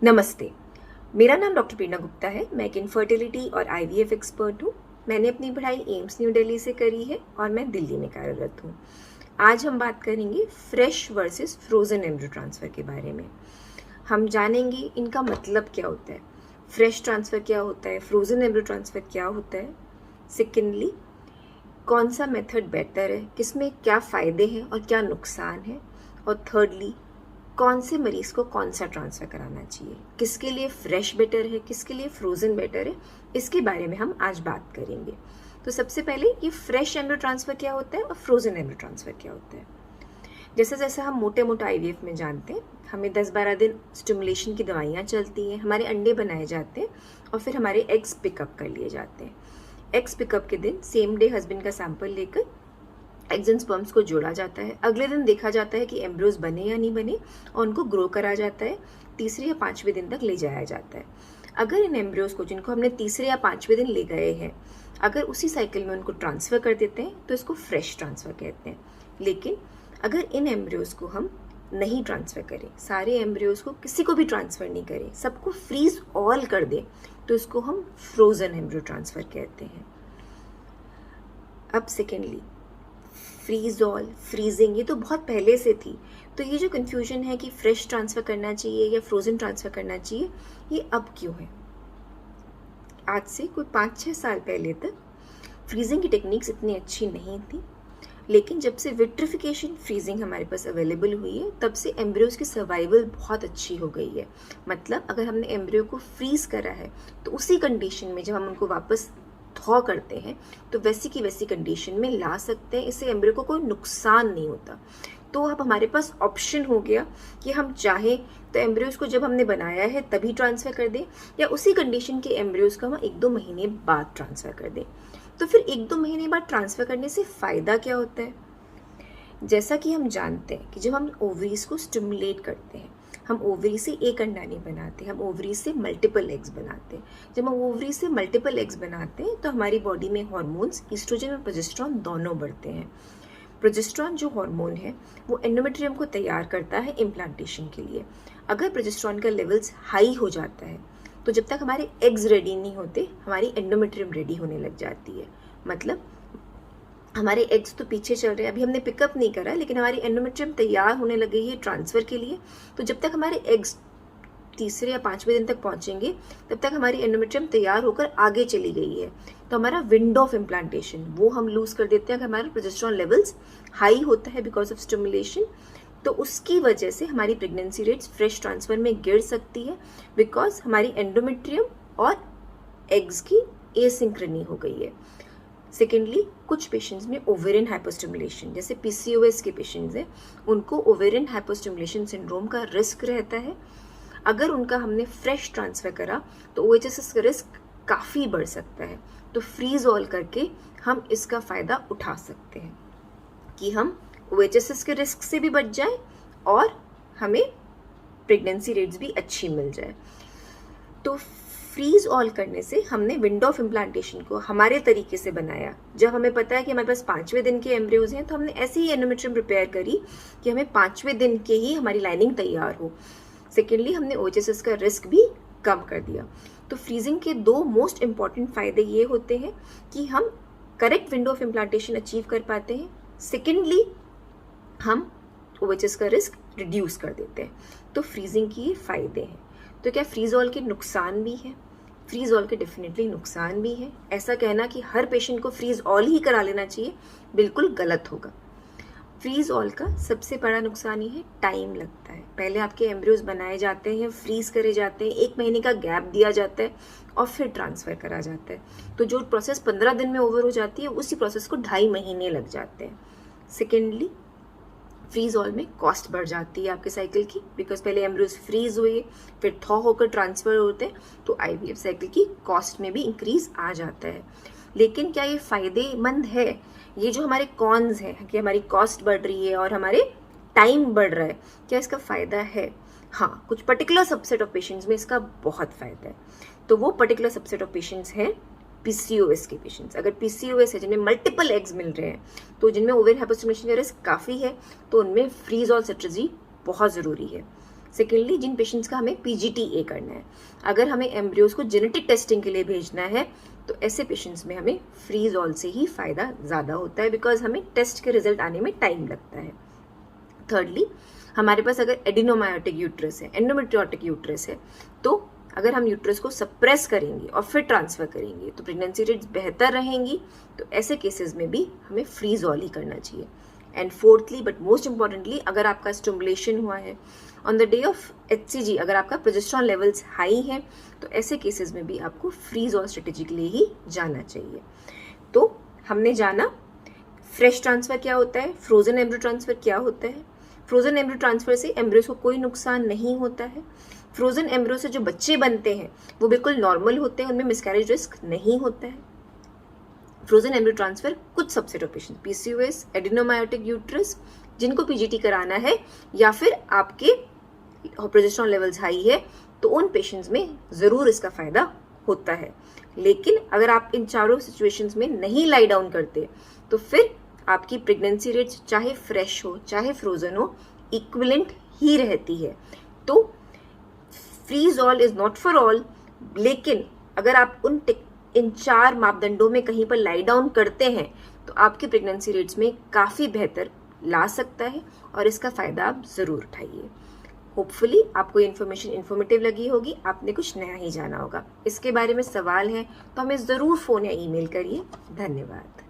नमस्ते, मेरा नाम डॉक्टर प्रेरणा गुप्ता है। मैं एक इनफर्टिलिटी और आईवीएफ एक्सपर्ट हूँ। मैंने अपनी पढ़ाई एम्स न्यू दिल्ली से करी है और मैं दिल्ली में कार्यरत हूँ। आज हम बात करेंगे fresh versus frozen embryo transfer के बारे में। हम जानेंगे इनका मतलब क्या होता है, फ्रेश ट्रांसफ़र क्या होता है, फ्रोज़न एम्ब्रियो ट्रांसफ़र क्या होता है। सेकेंडली, कौन सा मेथड बेटर है, किसमें क्या फ़ायदे हैं और क्या नुकसान है। और थर्डली, कौन से मरीज़ को कौन सा ट्रांसफ़र कराना चाहिए, किसके लिए फ्रेश बेटर है, किसके लिए फ्रोज़न बेटर है, इसके बारे में हम आज बात करेंगे। तो सबसे पहले ये फ्रेश एम्ब्रियो ट्रांसफ़र क्या होता है और फ्रोज़न एम्ब्रियो ट्रांसफ़र क्या होता है। जैसे जैसे हम मोटे मोटे आईवीएफ में जानते हैं, हमें 10-12 दिन स्टिमुलेशन की दवाइयाँ चलती हैं, हमारे अंडे बनाए जाते हैं और फिर हमारे एग्स पिकअप कर लिए जाते हैं। एग्स पिकअप के दिन सेम डे हस्बैंड का सैंपल लेकर एग्स एंड स्पर्म्स को जोड़ा जाता है। अगले दिन देखा जाता है कि एम्ब्रियोज बने या नहीं बने और उनको ग्रो करा जाता है। तीसरे या पाँचवें दिन तक ले जाया जाता है। अगर इन एम्ब्रियोज को, जिनको हमने तीसरे या पाँचवें दिन ले गए हैं, अगर उसी साइकिल में उनको ट्रांसफ़र कर देते हैं तो इसको फ्रेश ट्रांसफ़र कहते हैं। लेकिन अगर इन एम्ब्रियोज को हम नहीं ट्रांसफ़र करें, सारे एम्ब्रियोज को किसी को भी ट्रांसफ़र नहीं करें, सबको फ्रीज ऑल कर दें, तो इसको हम फ्रोज़न एम्ब्रियो ट्रांसफ़र कहते हैं। अब सेकेंडली, फ्रीज ऑल, फ्रीजिंग, ये तो बहुत पहले से थी। तो ये जो कन्फ्यूजन है कि फ्रेश ट्रांसफ़र करना चाहिए या फ्रोज़न ट्रांसफ़र करना चाहिए, ये अब क्यों है। आज से कोई 5-6 साल पहले तक फ्रीजिंग की टेक्निक्स इतनी अच्छी नहीं थी, लेकिन जब से विट्रिफिकेशन फ्रीजिंग हमारे पास अवेलेबल हुई है, तब से एम्ब्रियोज की सर्वाइवल बहुत अच्छी हो गई है। मतलब अगर हमने एम्ब्रियो को फ्रीज करा है तो उसी कंडीशन में जब हम उनको वापस थॉ करते हैं तो वैसी की वैसी कंडीशन में ला सकते हैं। इससे एम्ब्रियो को कोई नुकसान नहीं होता। तो अब हमारे पास ऑप्शन हो गया कि हम चाहें तो एम्ब्रियोज को जब हमने बनाया है तभी ट्रांसफ़र कर दें, या उसी कंडीशन के एम्ब्रियोज को हम 1-2 महीने बाद ट्रांसफ़र कर दें। तो फिर 1-2 महीने बाद ट्रांसफ़र करने से फ़ायदा क्या होता है। जैसा कि हम जानते हैं कि जब हम ओवरीज को स्टिमुलेट करते हैं, हम ओवरी से एक अंडा नहीं बनाते, हम ओवरी से मल्टीपल एग्स बनाते हैं। जब हम ओवरी से मल्टीपल एग्स बनाते हैं तो हमारी बॉडी में हार्मोन्स ईस्ट्रोजन और प्रोजेस्टेरॉन दोनों बढ़ते हैं। प्रोजेस्टेरॉन जो हार्मोन है वो एंडोमेट्रियम को तैयार करता है इम्प्लांटेशन के लिए। अगर प्रोजेस्टेरॉन का लेवल्स हाई हो जाता है तो जब तक हमारे एग्स रेडी नहीं होते, हमारी एंडोमेट्रियम रेडी होने लग जाती है। मतलब हमारे एग्स तो पीछे चल रहे हैं, अभी हमने पिकअप नहीं करा, लेकिन हमारी एंडोमेट्रियम तैयार होने लग गई है ट्रांसफ़र के लिए। तो जब तक हमारे एग्स तीसरे या पाँचवें दिन तक पहुंचेंगे, तब तक हमारी एंडोमेट्रियम तैयार होकर आगे चली गई है। तो हमारा विंडो ऑफ इम्प्लांटेशन वो हम लूज कर देते हैं कि हमारा प्रोजेस्टेरॉन लेवल्स हाई होता है बिकॉज ऑफ स्टिमुलेशन। तो उसकी वजह से हमारी प्रेगनेंसी रेट्स फ्रेश ट्रांसफ़र में गिर सकती है, बिकॉज हमारी एंडोमेट्रियम और एग्स की एसिंक्रोनी हो गई है। सेकेंडली, कुछ पेशेंट्स में ओवेरियन हाइपोस्टिमुलेशन, जैसे पीसीओएस के पेशेंट्स हैं, उनको ओवेरियन हाइपोस्टिमुलेशन सिंड्रोम का रिस्क रहता है। अगर उनका हमने फ्रेश ट्रांसफ़र करा तो ओएचएसएस का रिस्क काफ़ी बढ़ सकता है। तो फ्रीज ऑल करके हम इसका फ़ायदा उठा सकते हैं कि हम ओएचएसएस के रिस्क से भी बच जाए और हमें प्रेगनेंसी रेट्स भी अच्छी मिल जाए। तो फ्रीज ऑल करने से हमने विंडो ऑफ इम्प्लांटेशन को हमारे तरीके से बनाया। जब हमें पता है कि हमारे पास 5वें दिन के एम्ब्रियोज हैं, तो हमने ऐसी ही एंडोमेट्रियम प्रिपेयर करी कि हमें 5वें दिन के ही हमारी लाइनिंग तैयार हो। सेकेंडली, हमने ओएचएसएस का रिस्क भी कम कर दिया। तो फ्रीजिंग के 2 मोस्ट इंपॉर्टेंट फ़ायदे ये होते हैं कि हम correct window of implantation achieve कर पाते हैं। सेकेंडली, हम ओएचएस का रिस्क रिड्यूस कर देते हैं। तो फ्रीजिंग की ये फ़ायदे हैं। तो क्या फ्रीज ऑल के नुकसान भी हैं? फ्रीज ऑल के डेफिनेटली नुकसान भी हैं। ऐसा कहना कि हर पेशेंट को फ्रीज ऑल ही करा लेना चाहिए, बिल्कुल गलत होगा। फ्रीज ऑल का सबसे बड़ा नुकसान ये है, टाइम लगता है। पहले आपके एम्ब्रियोज बनाए जाते हैं, फ्रीज करे जाते हैं, 1 महीने का गैप दिया जाता है और फिर ट्रांसफ़र करा जाता है। तो जो प्रोसेस 15 दिन में ओवर हो जाती है, उसी प्रोसेस को 2.5 महीने लग जाते हैं। सेकेंडली, फ्रीज ऑल में कॉस्ट बढ़ जाती है आपके साइकिल की, बिकॉज पहले एम्ब्रियोज फ्रीज हुए, फिर थॉ होकर ट्रांसफ़र होते हैं, तो आईवीएफ साइकिल की कॉस्ट में भी इंक्रीज आ जाता है। लेकिन क्या ये फ़ायदेमंद है? ये जो हमारे कॉन्स हैं कि हमारी कॉस्ट बढ़ रही है और हमारे टाइम बढ़ रहा है, क्या इसका फ़ायदा है? हाँ, कुछ पर्टिकुलर सबसेट ऑफ पेशेंट्स में इसका बहुत फ़ायदा है। तो वो पर्टिकुलर सबसेट ऑफ पेशेंट्स हैं पीसीओएस के पेशेंट्स। अगर पीसीओएस है जिनमें मल्टीपल एग्स मिल रहे हैं, तो जिनमें ओवेरियन हाइपोस्टिमुलेशन का रिस्क काफ़ी है, तो उनमें फ्रीज ऑल स्ट्रेटजी बहुत ज़रूरी है। सेकेंडली, जिन पेशेंट्स का हमें PGTA करना है, अगर हमें एम्ब्रियोज को जेनेटिक टेस्टिंग के लिए भेजना है तो ऐसे पेशेंट्स में हमें फ्रीजॉल से ही फ़ायदा ज़्यादा होता है, बिकॉज हमें टेस्ट के रिजल्ट आने में टाइम लगता है। थर्डली, हमारे पास अगर एडिनोमायोटिक यूट्रस है, एंडोमेट्रियोटिक यूट्रस है, तो अगर हम यूट्रस को सप्रेस करेंगे और फिर ट्रांसफ़र करेंगे तो प्रेगनेंसी रेट्स बेहतर रहेंगी। तो ऐसे केसेस में भी हमें फ्रीजॉल ही करना चाहिए। And fourthly but most importantly, अगर आपका स्टिमुलेशन हुआ है on the day of HCG, अगर आपका प्रोजेस्टेरॉन लेवल्स हाई हैं, तो ऐसे केसेस में भी आपको फ्रीजॉल स्ट्रेटेजी के लिए ही जाना चाहिए। तो हमने जाना फ्रेश ट्रांसफ़र क्या होता है, फ्रोजन एम्ब्रियो ट्रांसफ़र क्या होता है। फ्रोजन एम्ब्रियो ट्रांसफ़र से एम्ब्रियोज को कोई नुकसान नहीं होता है। फ्रोजन एम्ब्रियो से जो बच्चे बनते हैं वो बिल्कुल नॉर्मल होते हैं, उनमें मिसकैरेज रिस्क नहीं होता है। फ्रोजन एम्ब्रियो ट्रांसफर कुछ subset of patient, PCOS, adenomyotic uterus, जिनको PGT कराना है, या फिर आपके प्रोजेस्टेरॉन लेवल्स हाई है, तो उन पेशेंट्स में ज़रूर इसका फ़ायदा होता है। लेकिन अगर आप इन चारों सिचुएशंस में नहीं लाई डाउन करते तो फिर आपकी प्रेगनेंसी रेट्स चाहे फ्रेश हो चाहे फ्रोजन हो इक्विवेलेंट ही रहती है। तो फ्रीजॉल इज नॉट फॉर ऑल, लेकिन अगर आप इन 4 मापदंडों में कहीं पर लाई डाउन करते हैं तो आपके प्रेगनेंसी रेट्स में काफ़ी बेहतर ला सकता है और इसका फ़ायदा आप ज़रूर उठाइए। होपफुली आपको इन्फॉर्मेशन इन्फॉर्मेटिव लगी होगी, आपने कुछ नया ही जाना होगा। इसके बारे में सवाल है तो हमें ज़रूर फ़ोन या ईमेल करिए। धन्यवाद।